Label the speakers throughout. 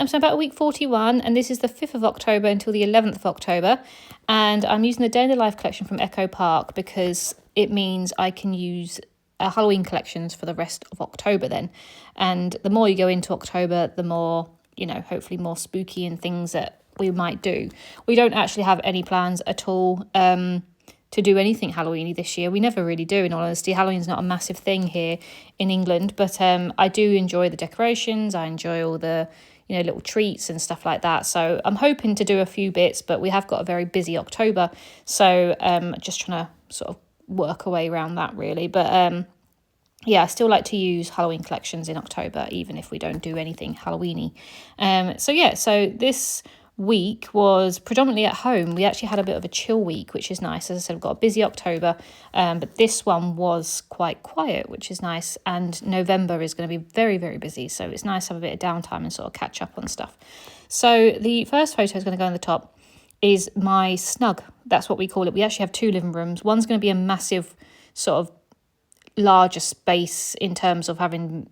Speaker 1: so about week 41, and this is the 5th of October until the 11th of October. And I'm using the Day in the Life collection from Echo Park because it means I can use Halloween collections for the rest of October then. And the more you go into October, the more, hopefully more spooky and things that we might do. We don't actually have any plans at all to do anything Halloweeny this year. We never really do, in all honesty. Halloween's not a massive thing here in England, but I do enjoy the decorations. I enjoy all the little treats and stuff like that. So I'm hoping to do a few bits, but we have got a very busy October. So just trying to sort of work a way around that really. But I still like to use Halloween collections in October, even if we don't do anything Halloweeny. So this week was predominantly at home. We actually had a bit of a chill week, which is nice. As I said, we've got a busy October, but this one was quite quiet, which is nice. And November is going to be very, very busy. So it's nice to have a bit of downtime and sort of catch up on stuff. So the first photo is going to go on the top is my snug. That's what we call it. We actually have 2 living rooms. One's going to be a massive sort of larger space in terms of having,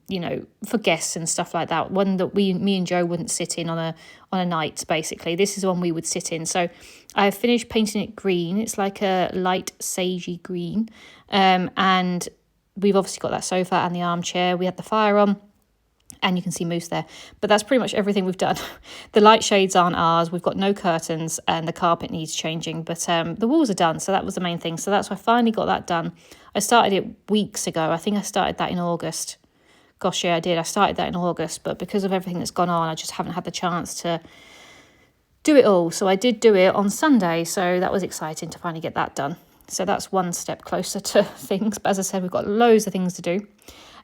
Speaker 1: for guests and stuff like that. One that me and Joe wouldn't sit in on a night, basically. This is the one we would sit in. So I finished painting it green. It's like a light sagey green. And we've obviously got that sofa and the armchair. We had the fire on. And you can see Moose there. But that's pretty much everything we've done. The light shades aren't ours. We've got no curtains and the carpet needs changing. But the walls are done. So that was the main thing. So that's why I finally got that done. I started it weeks ago. I think I started that in August. Gosh, yeah, I did. I started that in August. But because of everything that's gone on, I just haven't had the chance to do it all. So I did do it on Sunday. So that was exciting to finally get that done. So that's one step closer to things. But as I said, we've got loads of things to do.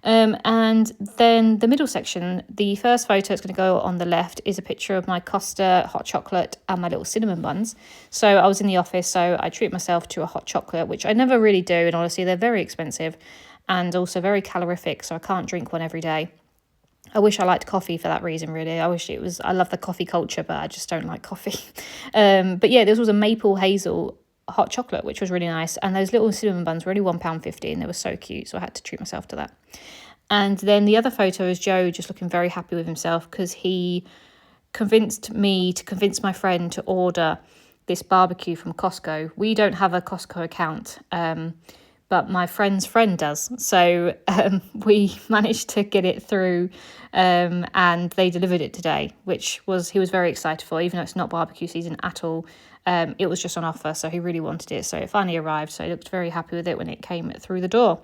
Speaker 1: And then the middle section, the first photo that's going to go on the left is a picture of my Costa hot chocolate and my little cinnamon buns. So I was in the office, so I treat myself to a hot chocolate, which I never really do. And honestly, they're very expensive and also very calorific. So I can't drink one every day. I wish I liked coffee for that reason, really. I love the coffee culture, but I just don't like coffee. But yeah, this was a maple hazel hot chocolate, which was really nice. And those little cinnamon buns were only £1.50 and they were so cute. So I had to treat myself to that. And then the other photo is Joe just looking very happy with himself because he convinced me to convince my friend to order this barbecue from Costco. We don't have a Costco account, but my friend's friend does. So we managed to get it through and they delivered it today, he was very excited for, even though it's not barbecue season at all. It was just on offer, so he really wanted it. So it finally arrived, so he looked very happy with it when it came through the door.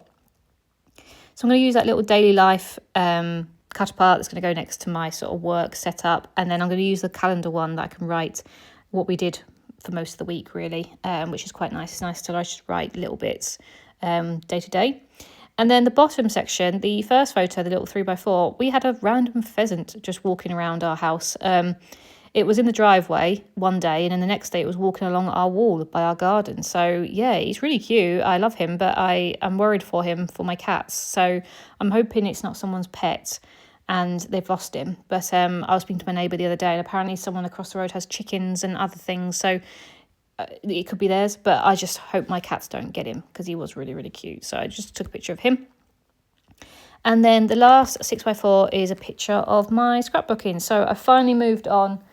Speaker 1: So I'm going to use that little daily life cut apart that's going to go next to my sort of work setup. And then I'm going to use the calendar one that I can write what we did for most of the week, really, which is quite nice. It's nice to just write little bits day to day. And then the bottom section, the first photo, the little 3x4, we had a random pheasant just walking around our house. It was in the driveway one day, and then the next day it was walking along our wall by our garden. So yeah, he's really cute. I love him, but I am worried for him for my cats. So I'm hoping it's not someone's pet and they've lost him. But I was speaking to my neighbour the other day, and apparently someone across the road has chickens and other things. So it could be theirs, but I just hope my cats don't get him because he was really, really cute. So I just took a picture of him. And then the last 6x4 is a picture of my scrapbooking. So I finally moved on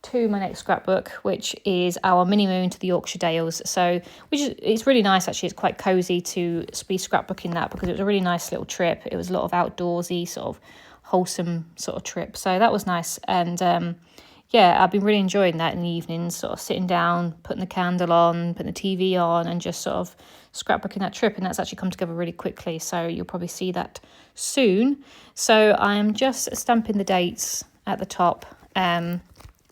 Speaker 1: to my next scrapbook, which is our mini moon to the Yorkshire Dales. So it's really nice, actually. It's quite cosy to be scrapbooking that because it was a really nice little trip. It was a lot of outdoorsy, sort of wholesome sort of trip. So that was nice. And I've been really enjoying that in the evenings, sort of sitting down, putting the candle on, putting the TV on, and just sort of scrapbooking that trip. And that's actually come together really quickly. So you'll probably see that soon. So I am just stamping the dates at the top.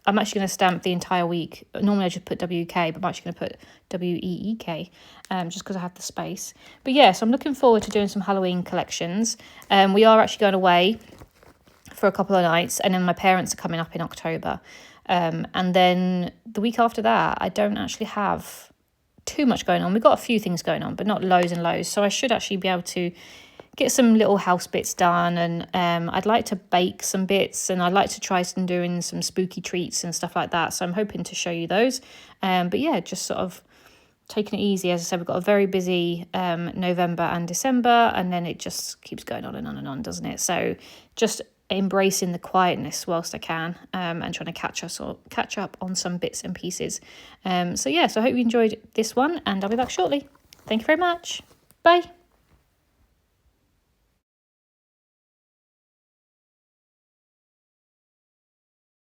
Speaker 1: I'm actually going to stamp the entire week. Normally I just put WK, but I'm actually going to put WEEK just because I have the space. But yeah, so I'm looking forward to doing some Halloween collections. We are actually going away for a couple of nights, and then my parents are coming up in October. And then the week after that, I don't actually have too much going on. We've got a few things going on, but not loads and loads. So I should actually be able to get some little house bits done, and I'd like to bake some bits, and I'd like to try doing some spooky treats and stuff like that. So I'm hoping to show you those. But yeah, just sort of taking it easy. As I said, we've got a very busy November and December, and then it just keeps going on and on and on, doesn't it? So just embracing the quietness whilst I can, and trying to catch up on some bits and pieces. So yeah, so I hope you enjoyed this one, and I'll be back shortly. Thank you very much. Bye.